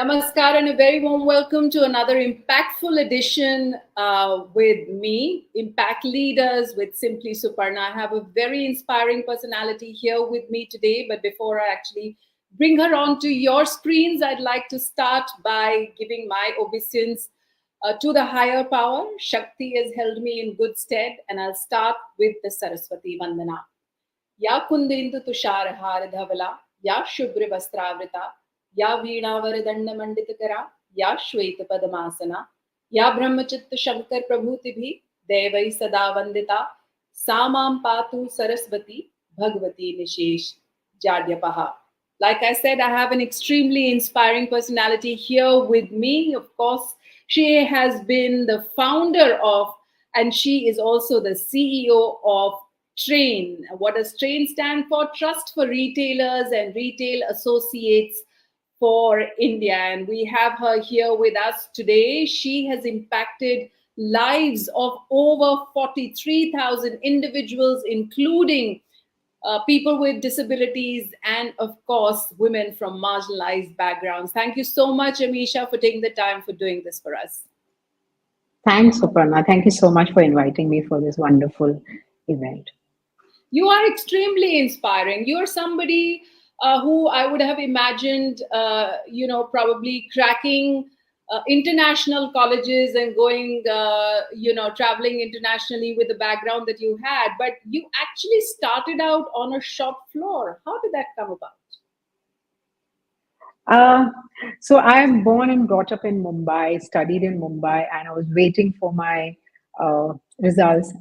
Namaskar and a very warm welcome to another impactful edition with me, Impact Leaders with Simply Suparnaa. I have a very inspiring personality here with me today, but before I actually bring her onto your screens, I'd like to start by giving my obeisance to the higher power. Shakti has held me in good stead, and I'll start with the Saraswati Vandana. या कुंदेन्दु तुषारहार धवला या शुभ्र वस्त्रावृता या वीणावरदंड मंडितकरा या श्वेत पद्मासना या ब्रह्मचित्त शंकर प्रभूतिभिः देवैः सदा वंदिता सा मां पातु Saraswati Bhagwati निशेष जाड्यपहा. Like I said, I have an extremely inspiring personality here with me. Of course, she has been the founder of, and she is also the CEO of TRRAIN. What does TRRAIN stand for? Trust for Retailers and Retail Associates for India. And we have her here with us today. She has impacted lives of over 43,000 individuals, including people with disabilities and, of course, women from marginalized backgrounds. Thank you so much, Ameesha, for taking the time for doing this for us. Thanks, Suparna. Thank you so much for inviting me for this wonderful event. You are extremely inspiring. You're somebody who I would have imagined, probably cracking international colleges and going, traveling internationally with the background that you had. But you actually started out on a shop floor. How did that come about? So I am born and brought up in Mumbai, studied in Mumbai, and I was waiting for my results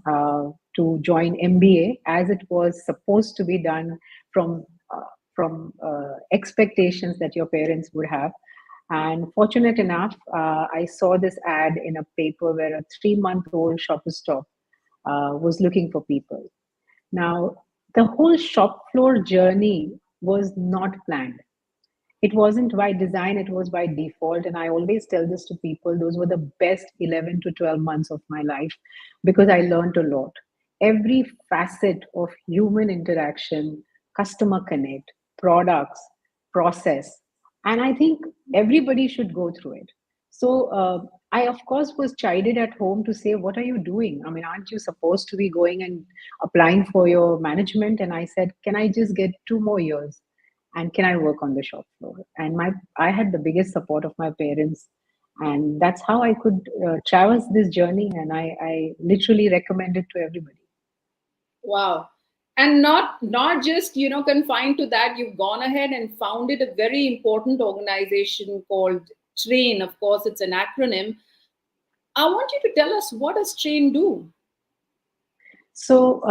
to join MBA, as it was supposed to be done from expectations that your parents would have. And fortunate enough, I saw this ad in a paper where a 3-month-old shopper stop was looking for people. Now, the whole shop floor journey was not planned. It wasn't by design, it was by default. And I always tell this to people, those were the best 11 to 12 months of my life because I learned a lot. Every facet of human interaction, customer connect, products, process. And I think everybody should go through it. So I, of course, was chided at home to say, what are you doing? I mean, aren't you supposed to be going and applying for your management? And I said, can I just get 2 more years? And can I work on the shop floor? And I had the biggest support of my parents, and that's how I could traverse this journey. And I literally recommend it to everybody. Wow. And not just, confined to that, you've gone ahead and founded a very important organization called TRRAIN. Of course, it's an acronym. I want you to tell us, what does TRRAIN do? So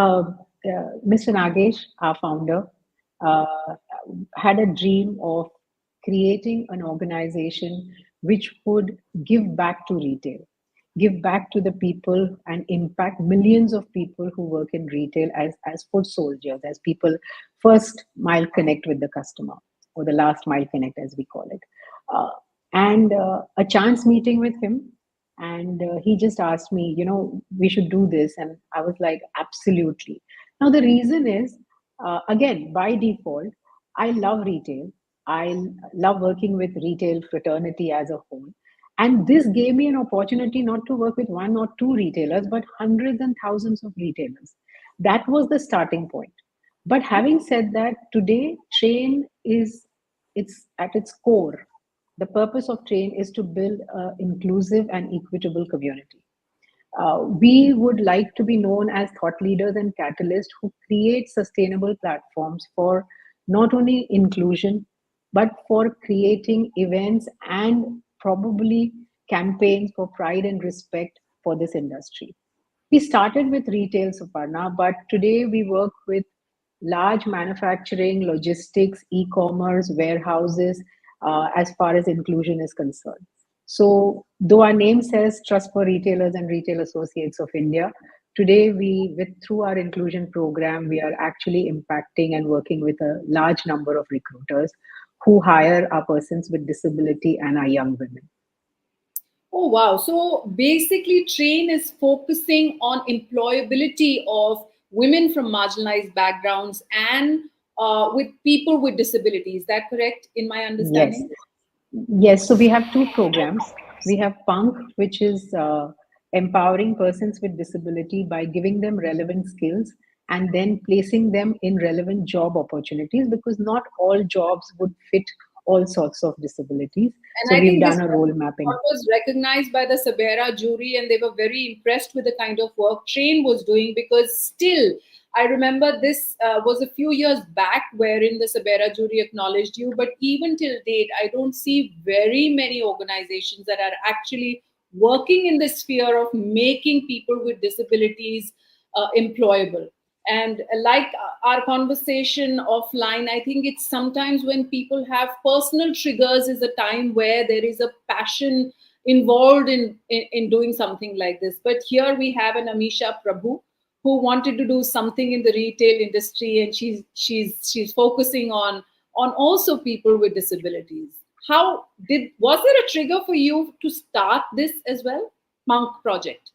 Mr. Nagesh, our founder, had a dream of creating an organization which would give back to retail, give back to the people and impact millions of people who work in retail as foot soldiers, as people first mile connect with the customer, or the last mile connect as we call it. And a chance meeting with him, and he just asked me, we should do this. And I was like, absolutely. Now the reason is, again, by default, I love retail. I love working with retail fraternity as a whole. And this gave me an opportunity not to work with 1 or 2 retailers, but hundreds and thousands of retailers. That was the starting point. But having said that, today, TRRAIN it's at its core. The purpose of TRRAIN is to build an inclusive and equitable community. We would like to be known as thought leaders and catalysts who create sustainable platforms for not only inclusion, but for creating events and probably campaigns for pride and respect for this industry. We started with retail, Suparna, but today we work with large manufacturing, logistics, e-commerce, warehouses, as far as inclusion is concerned. So, though our name says Trust for Retailers and Retail Associates of India, today through our inclusion program, we are actually impacting and working with a large number of recruiters who hire our persons with disability and our young women. Oh, wow. So basically, TRRAIN is focusing on employability of women from marginalized backgrounds and with people with disabilities. Is that correct in my understanding? Yes. Yes, so we have two programs. We have Punk, which is empowering persons with disability by giving them relevant skills and then placing them in relevant job opportunities, because not all jobs would fit all sorts of disabilities. And So I we've think done this a role mapping. was recognized by the SABERA jury, and they were very impressed with the kind of work TRRAIN was doing, because still, I remember this was a few years back wherein the SABERA jury acknowledged you, but even till date, I don't see very many organizations that are actually working in the sphere of making people with disabilities employable. And like our conversation offline, I think it's sometimes when people have personal triggers is a time where there is a passion involved in doing something like this. But here we have an Ameesha Prabhu who wanted to do something in the retail industry, and she's focusing on also people with disabilities. How did Was there a trigger for you to start this as well, Monk Project?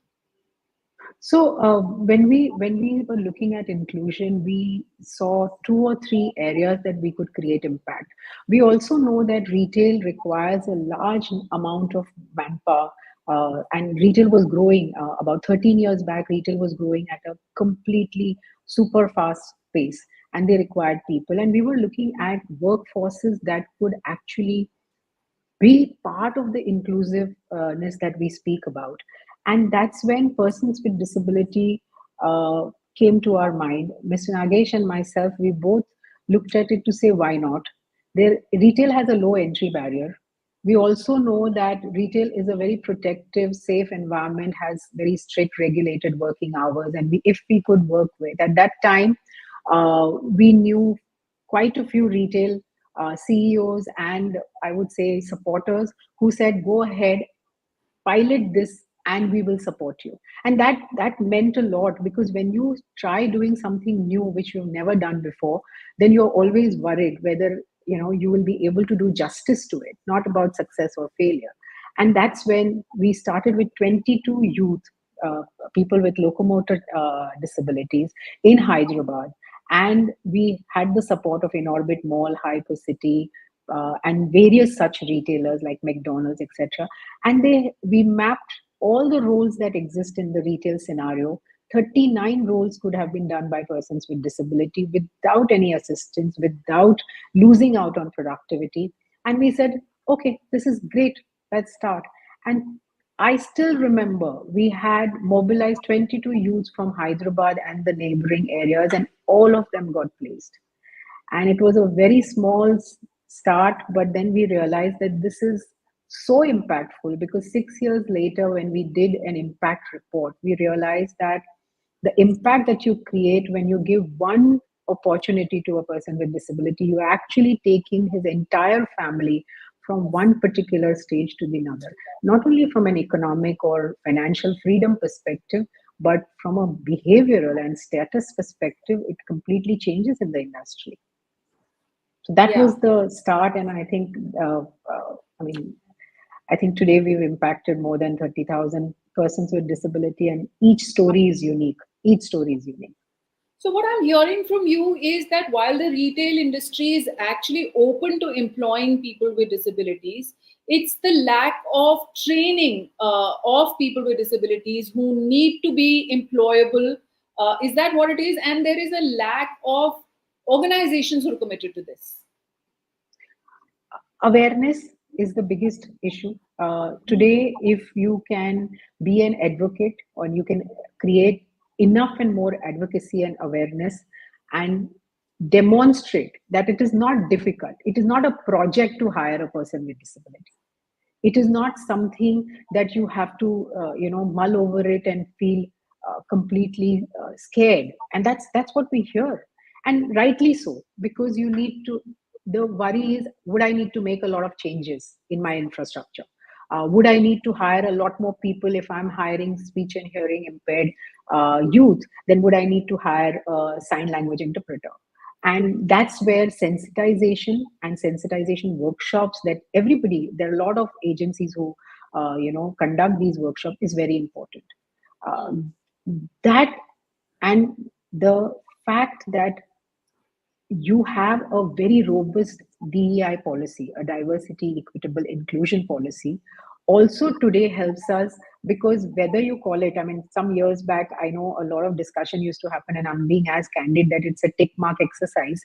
So when we were looking at inclusion, we saw two or three areas that we could create impact. We also know that retail requires a large amount of manpower, and retail was growing about 13 years back. Retail was growing at a completely super fast pace, and they required people. And we were looking at workforces that could actually be part of the inclusiveness that we speak about. And that's when persons with disability came to our mind. Mr. Nagesh and myself, we both looked at it to say, why not? Retail has a low entry barrier. We also know that retail is a very protective, safe environment, has very strict regulated working hours. And if we could work with, at that time, we knew quite a few retail CEOs and I would say supporters who said, go ahead, pilot this and we will support you. And that meant a lot, because when you try doing something new which you've never done before, then you're always worried whether you will be able to do justice to it, not about success or failure. And that's when we started with 22 youth, uh, people with locomotor disabilities in Hyderabad. And we had the support of Inorbit Mall, Hypercity, and various such retailers like McDonald's, etc. And we mapped all the roles that exist in the retail scenario. 39 roles could have been done by persons with disability without any assistance, without losing out on productivity. And we said, okay, this is great, let's start. And I still remember we had mobilized 22 youths from Hyderabad and the neighboring areas, and all of them got placed. And it was a very small start, but then we realized that this is so impactful, because 6 years later, when we did an impact report, we realized that the impact that you create when you give one opportunity to a person with disability, you're actually taking his entire family from one particular stage to the another, not only from an economic or financial freedom perspective, but from a behavioral and status perspective, it completely changes in the industry. So that Yeah. was the start, and I think, I mean, I think today we've impacted more than 30,000 persons with disability, and each story is unique. Each story is unique. So, what I'm hearing from you is that while the retail industry is actually open to employing people with disabilities, it's the lack of training of people with disabilities who need to be employable. Is that what it is? And there is a lack of organizations who are committed to this. Awareness is the biggest issue. Today, if you can be an advocate, or you can create enough and more advocacy and awareness, and demonstrate that it is not difficult, it is not a project to hire a person with disability. It is not something that you have to mull over it and feel completely scared. And that's what we hear, and rightly so, because you need to. The worry is, would I need to make a lot of changes in my infrastructure? Would I need to hire a lot more people? If I'm hiring speech and hearing impaired youth, then would I need to hire a sign language interpreter? And that's where sensitization workshops, that everybody, there are a lot of agencies who conduct these workshops, is very important. That, and the fact that you have a very robust DEI policy, a diversity, equitable, inclusion policy, also today helps us, because whether you call it, I mean, some years back, I know a lot of discussion used to happen, and I'm being as candid that it's a tick mark exercise.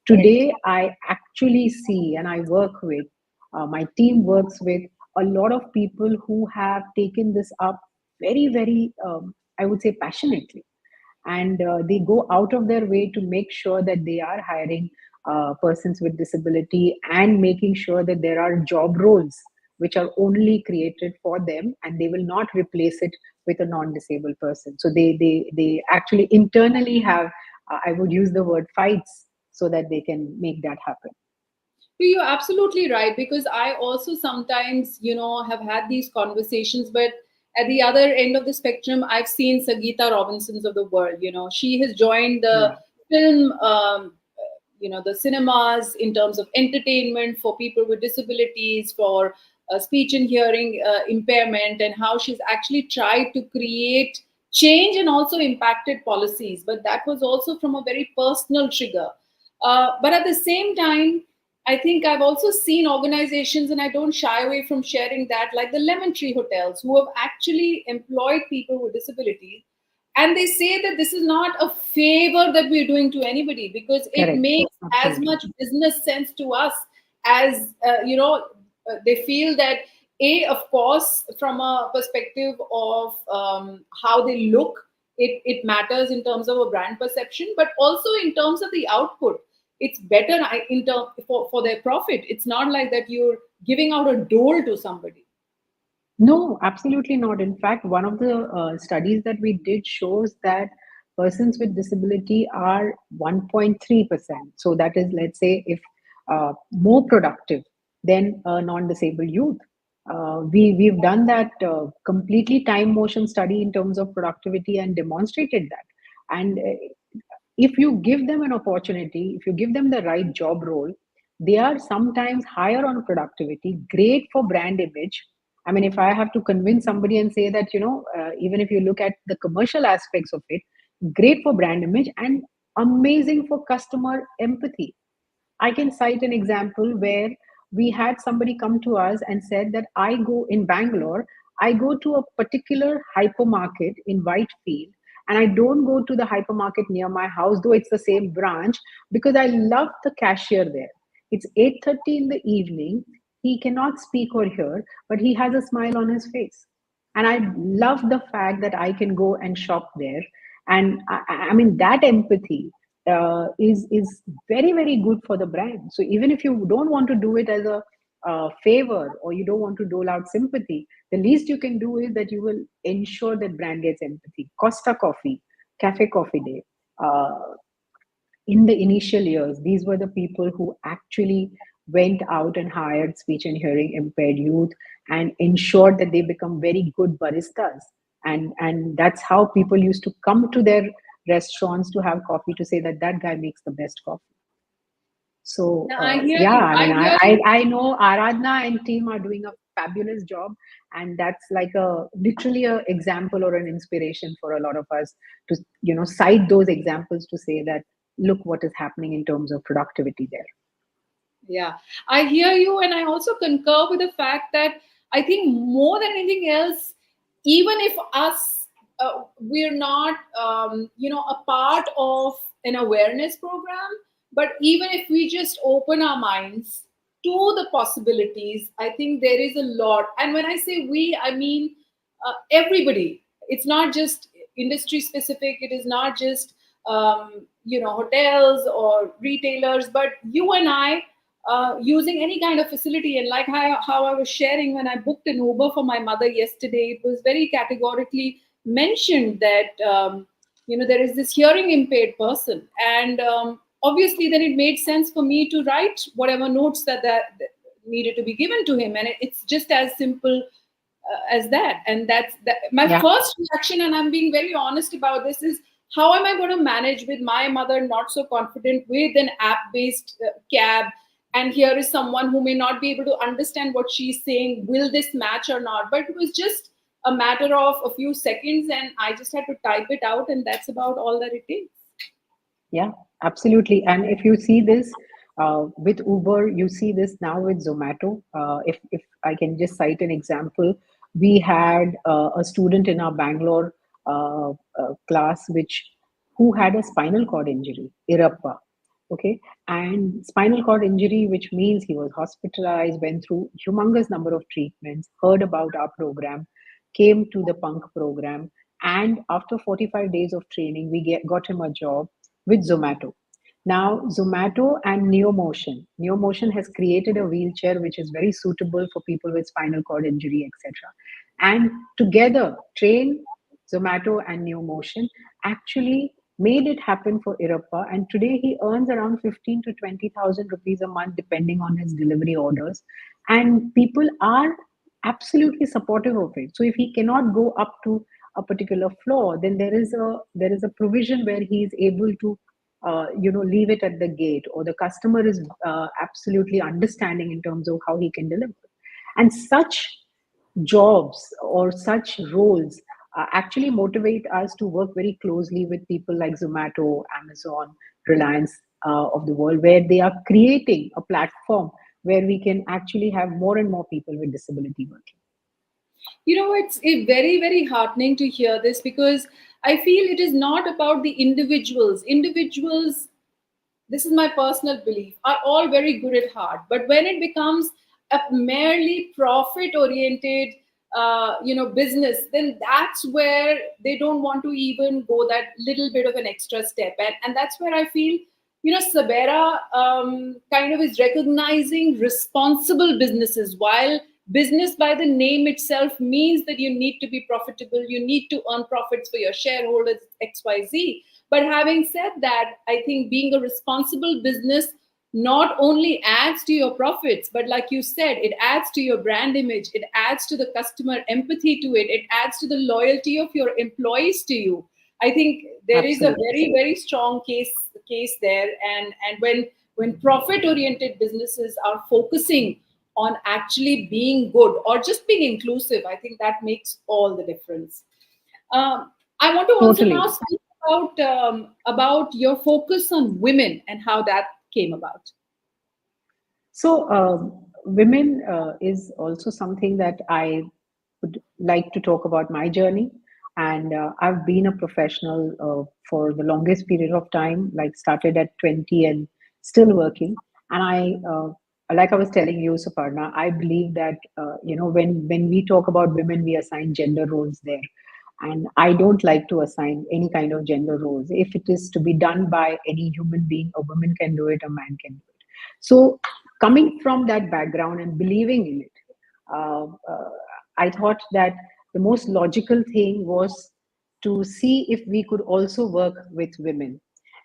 Correct. Today, I actually see, and I work with, my team works with a lot of people who have taken this up very, very, I would say, passionately, and they go out of their way to make sure that they are hiring persons with disability, and making sure that there are job roles which are only created for them, and they will not replace it with a non-disabled person. So they actually internally have, I would use the word, fights, so that they can make that happen. You're absolutely right, because I also sometimes, have had these conversations, but at the other end of the spectrum, I've seen Sagita Robinsons of the world. She has joined the Yeah. film, the cinemas in terms of entertainment for people with disabilities, for speech and hearing impairment, and how she's actually tried to create change and also impacted policies. But that was also from a very personal trigger. But at the same time, I think I've also seen organizations, and I don't shy away from sharing that, like the Lemon Tree Hotels, who have actually employed people with disabilities. And they say that this is not a favor that we're doing to anybody, because it Correct. makes as Absolutely. much business sense to us as, they feel that, of course, from a perspective of how they look, it matters in terms of a brand perception, but also in terms of the output. It's better for their profit. It's not like that you're giving out a dole to somebody. No, absolutely not. In fact, one of the studies that we did shows that persons with disability are 1.3%. So that is, let's say, if more productive than a non-disabled youth. We've done that completely time motion study in terms of productivity, and demonstrated that. And if you give them an opportunity, if you give them the right job role, they are sometimes higher on productivity, great for brand image. I mean, if I have to convince somebody and say that, even if you look at the commercial aspects of it, great for brand image and amazing for customer empathy. I can cite an example where we had somebody come to us and said that I go in Bangalore, I go to a particular hypermarket in Whitefield, and I don't go to the hypermarket near my house, though it's the same branch, because I love the cashier there. It's 8:30 in the evening. He cannot speak or hear, but he has a smile on his face. And I love the fact that I can go and shop there. And I mean, that empathy is very, very good for the brand. So even if you don't want to do it as a favor, or you don't want to dole out sympathy, the least you can do is that you will ensure that brand gets empathy. Costa Coffee, Cafe Coffee Day. In the initial years, these were the people who actually went out and hired speech and hearing impaired youth, and ensured that they become very good baristas. And that's how people used to come to their restaurants to have coffee, to say that that guy makes the best coffee. So Now, I hear yeah, you. I I mean, hear you. I know Aradhna and team are doing a fabulous job, and that's like a literally a example or an inspiration for a lot of us to cite those examples to say that look what is happening in terms of productivity there. Yeah, I hear you, and I also concur with the fact that I think more than anything else, even if us, we're not, a part of an awareness program, but even if we just open our minds to the possibilities, I think there is a lot. And when I say we, I mean everybody. It's not just industry specific. It is not just hotels or retailers, but you and I, using any kind of facility. And like how I was sharing, when I booked an Uber for my mother yesterday, it was very categorically mentioned that, there is this hearing impaired person. And obviously, then it made sense for me to write whatever notes that needed to be given to him. And it's just as simple as that. And that's that. My Yeah. first reaction, and I'm being very honest about this, is how am I going to manage with my mother not so confident with an app based cab? And here is someone who may not be able to understand what she's saying. Will this match or not? But it was just a matter of a few seconds, and I just had to type it out, and that's about all that it takes. Yeah, absolutely. And if you see this, With Uber, you see this now with Zomato. If I can just cite an example, we had a student in our Bangalore class who had a spinal cord injury, Irappa. Okay, and spinal cord injury, which means he was hospitalized, went through humongous number of treatments, heard about our program, came to the Punk program, and after 45 days of training, got him a job with Zomato. Now, Zomato and Neomotion has created a wheelchair which is very suitable for people with spinal cord injury, etc. And together, Train, Zomato, and Neomotion actually made it happen for Irappa. And today he earns around 15 to 20,000 rupees a month, depending on his delivery orders. And people are absolutely supportive of it. So if he cannot go up to a particular floor, then there is a provision where he is able to leave it at the gate, or the customer is absolutely understanding in terms of how he can deliver. And such jobs or such roles actually motivate us to work very closely with people like Zomato, Amazon, Reliance of the world, where they are creating a platform where we can actually have more and more people with disability working. It's very, very heartening to hear this, because I feel it is not about the individuals. Individuals, this is my personal belief, are all very good at heart. But when it becomes a merely profit oriented, business, then that's where they don't want to even go that little bit of an extra step. And that's where I feel, Sabera kind of is recognizing responsible businesses. While business by the name itself means that you need to be profitable, you need to earn profits for your shareholders, XYZ. But having said that, I think being a responsible business not only adds to your profits, but like you said, it adds to your brand image, it adds to the customer empathy to it, it adds to the loyalty of your employees to you. I think there is a Absolutely. very, very strong case there. And when profit oriented businesses are focusing on actually being good or just being inclusive, I think that makes all the difference. I want to also Totally. now speak about your focus on women and how that came about. So, women is also something that I would like to talk about my journey. And I've been a professional for the longest period of time, like started at 20 and still working. And like I was telling you, Suparna, I believe that, when we talk about women, we assign gender roles there. And I don't like to assign any kind of gender roles. If it is to be done by any human being, a woman can do it, a man can do it. So, coming from that background and believing in it, uh, uh, I thought that the most logical thing was to see if we could also work with women.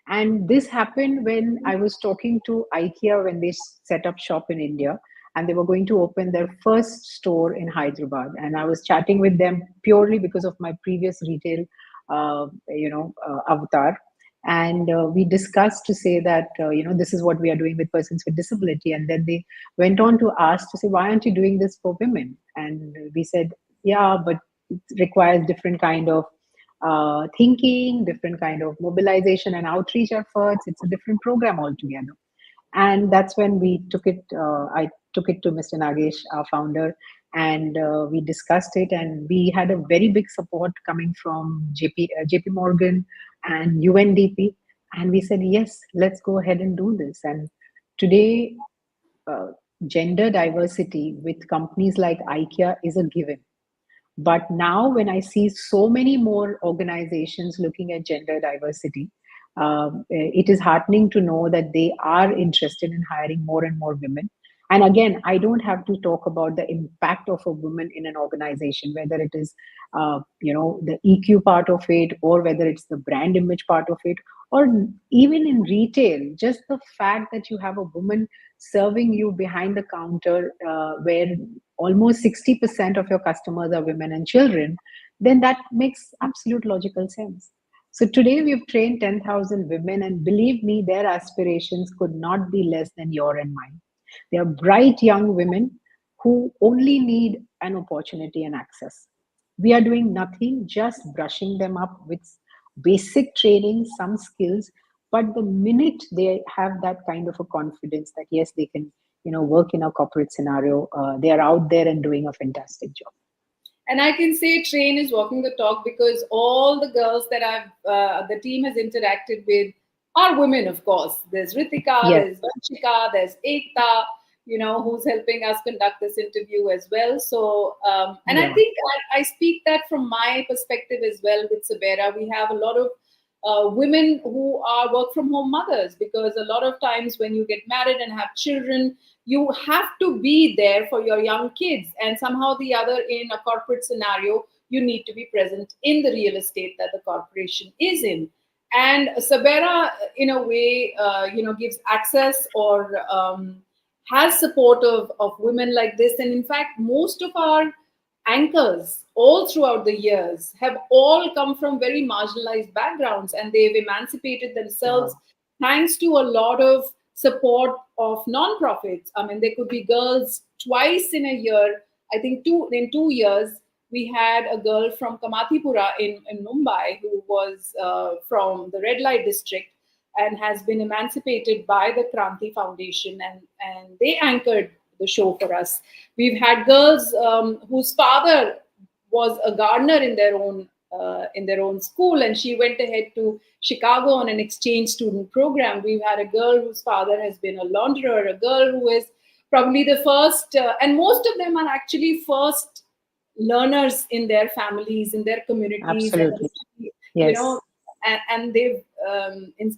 And this happened when I was talking to IKEA when they set up shop in India, and they were going to open their first store in Hyderabad. And I was chatting with them purely because of my previous retail, avatar. And we discussed to say that, this is what we are doing with persons with disability. And then they went on to ask to say, why aren't you doing this for women? And we said, yeah, but it requires different kind of thinking, different kind of mobilization and outreach efforts. It's a different program altogether. And that's when we took it. I took it to Mr. Nagesh, our founder, and we discussed it. And we had a very big support coming from JP Morgan and UNDP. And we said, yes, let's go ahead and do this. And today, uh, gender diversity with companies like IKEA is a given. But now, when I see so many more organizations looking at gender diversity, it is heartening to know that they are interested in hiring more and more women. And again, I don't have to talk about the impact of a woman in an organization, whether it is, the EQ part of it, or whether it's the brand image part of it, or even in retail. Just the fact that you have a woman serving you behind the counter, where almost 60% of your customers are women and children, then that makes absolute logical sense. So today we've trained 10,000 women, and believe me, their aspirations could not be less than your and mine. They are bright young women who only need an opportunity and access. We are doing nothing, just brushing them up with basic training, some skills, But the minute they have that kind of a confidence that yes, they can, work in a corporate scenario, they are out there and doing a fantastic job. And I can say TRRAIN is walking the talk because all the girls that the team has interacted with are women, of course. There's Ritika, Yes, there's Vanshika, there's Ekta, who's helping us conduct this interview as well. So, and I yeah, think I speak that from my perspective as well with SABERA. We have a lot of women who are work from home mothers, because a lot of times when you get married and have children, you have to be there for your young kids, and somehow the other, in a corporate scenario, you need to be present in the real estate that the corporation is in. And SABERA, in a way, gives access, or has support of women like this. And in fact, most of our anchors all throughout the years have all come from very marginalized backgrounds, and they've emancipated themselves wow, thanks to a lot of support of non-profits. I mean, there could be girls twice in a year. I think in 2 years, we had a girl from Kamathipura in Mumbai who was from the red light district and has been emancipated by the Kranti Foundation, and they anchored the show for us. We've had girls whose father was a gardener in their own school, and she went ahead to Chicago on an exchange student program. We've had a girl whose father has been a launderer, a girl who is probably the first, and most of them are actually first learners in their families, in their communities, and absolutely. you Yes. know, and they've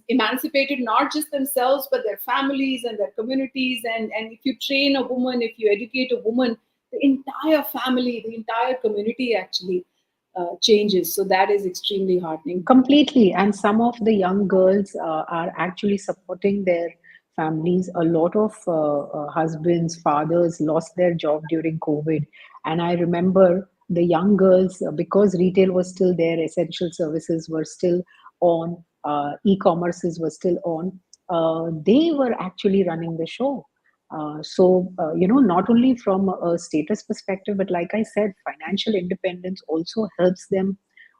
emancipated not just themselves but their families and their communities. And if you train a woman, if you educate a woman, the entire family, the entire community actually changes. So that is extremely heartening. Completely. And some of the young girls are actually supporting their families. A lot of husbands, fathers lost their job during COVID. And I remember the young girls, because retail was still there, essential services were still on, e-commerces were still on, they were actually running the show. Not only from a status perspective, but like I said, financial independence also helps them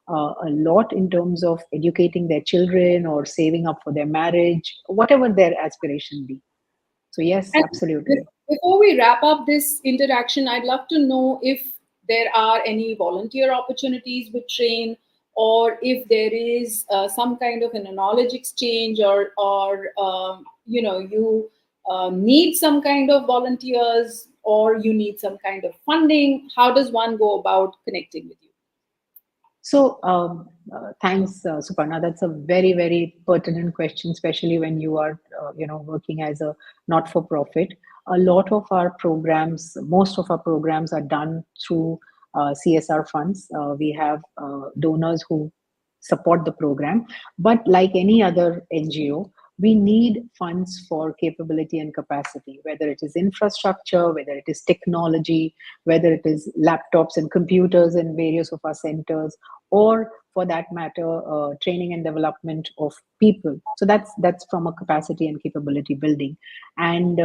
a lot in terms of educating their children or saving up for their marriage, whatever their aspiration be. So yes, And absolutely. before we wrap up this interaction, I'd love to know if there are any volunteer opportunities with TRRAIN, or if there is some kind of a knowledge exchange, or you need some kind of volunteers, or you need some kind of funding. How does one go about connecting with you? So, thanks, Suparna. That's a very, very pertinent question, especially when you are, working as a not-for-profit. A lot of our programs, most of our programs are done through CSR funds. We have donors who support the program, but like any other NGO, we need funds for capability and capacity, whether it is infrastructure, whether it is technology, whether it is laptops and computers in various of our centers, or for that matter, training and development of people. So that's from a capacity and capability building, and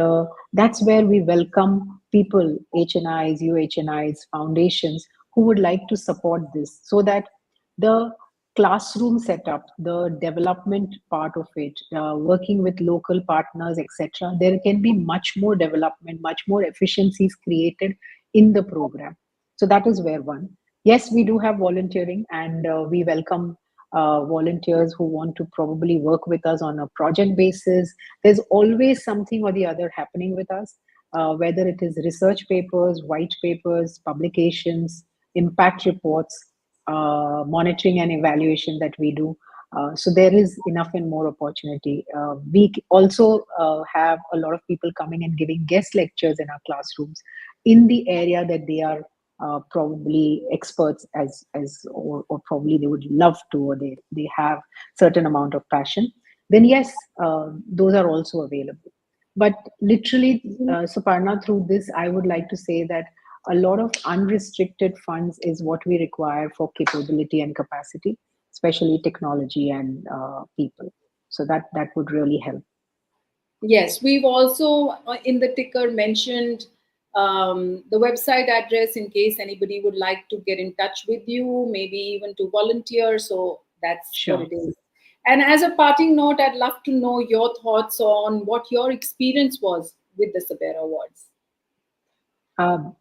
that's where we welcome people, HNIs, UHNIs, foundations who would like to support this, so that the classroom setup, the development part of it, working with local partners, etc., there can be much more development, much more efficiencies created in the program. So that is where one. Yes, we do have volunteering, and we welcome volunteers who want to probably work with us on a project basis. There's always something or the other happening with us, whether it is research papers, white papers, publications, impact reports, monitoring and evaluation that we do. So there is enough and more opportunity. We also have a lot of people coming and giving guest lectures in our classrooms in the area that they are probably experts or probably they would love to, or they have certain amount of passion. Then yes, those are also available. But literally, Suparna, through this, I would like to say that a lot of unrestricted funds is what we require for capability and capacity, especially technology and people. So that would really help. Yes, we've also in the ticker mentioned the website address in case anybody would like to get in touch with you, maybe even to volunteer. So that's what Sure. it is. And as a parting note, I'd love to know your thoughts on what your experience was with the SABERA Awards. Um,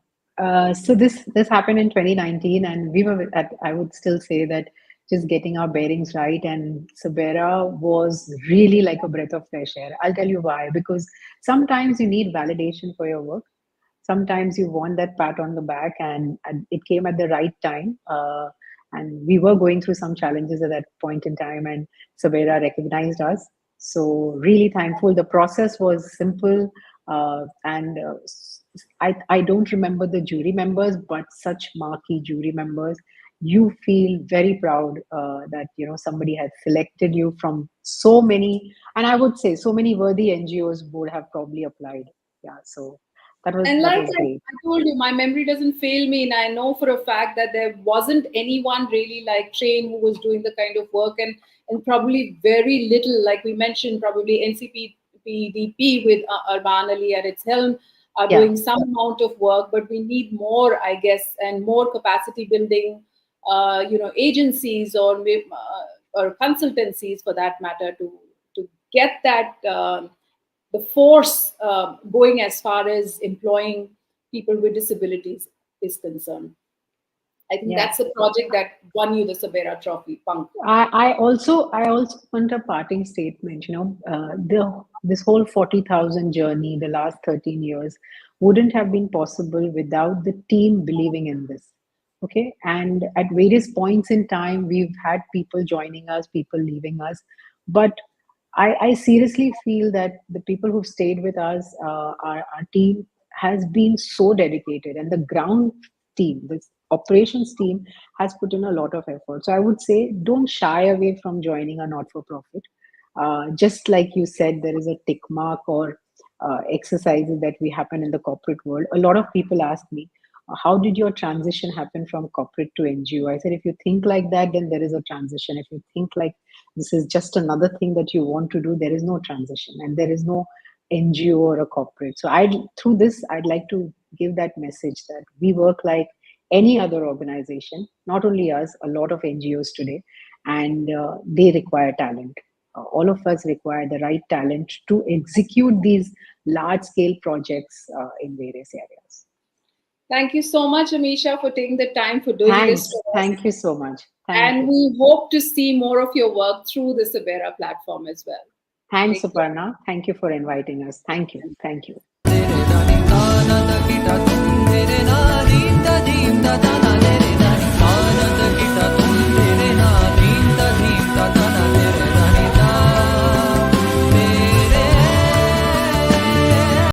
so this happened in 2019, and we were at, I would still say that just getting our bearings right. And Sabera was really like a breath of fresh air. I'll tell you why. Because sometimes you need validation for your work. Sometimes you want that pat on the back, and it came at the right time. And we were going through some challenges at that point in time, and Sabera recognized us. So really thankful. The process was simple, and I don't remember the jury members, but such marquee jury members. You feel very proud that somebody had selected you from so many, and I would say so many worthy NGOs would have probably applied. Yeah, so And that like was great. I told you, my memory doesn't fail me, and I know for a fact that there wasn't anyone really like TRRAIN who was doing the kind of work, and probably very little, like we mentioned, probably NCPDP with Arban Ali at its helm are Yeah, doing some amount of work, but we need more, I guess, and more capacity building, agencies or consultancies for that matter to get that. The force going as far as employing people with disabilities is concerned. I think yeah. that's a project that won you the Sabera Trophy, Punk. I also want a parting statement. The this whole 40,000 journey, the last 13 years, wouldn't have been possible without the team believing in this. Okay, and at various points in time, we've had people joining us, people leaving us, but I seriously feel that the people who've stayed with us, our team, has been so dedicated, and the ground team, this operations team, has put in a lot of effort. So I would say don't shy away from joining a not for profit. Just like you said, there is a tick mark or exercises that we happen in the corporate world. A lot of people ask me, how did your transition happen from corporate to NGO? I said, if you think like that, then there is a transition. If you think like this is just another thing that you want to do, there is no transition and there is no NGO or a corporate. So through this, I'd like to give that message that we work like any other organization, not only us, a lot of NGOs today, and they require talent. All of us require the right talent to execute these large scale projects in various areas. Thank you so much, Ameesha, for taking the time for doing this Thanks. for us. Thank you so much. Thank And you. we hope to see more of your work through the Sabera platform as well. Thanks, Take care. Suparna. Thank you for inviting us. Thank you. Thank you.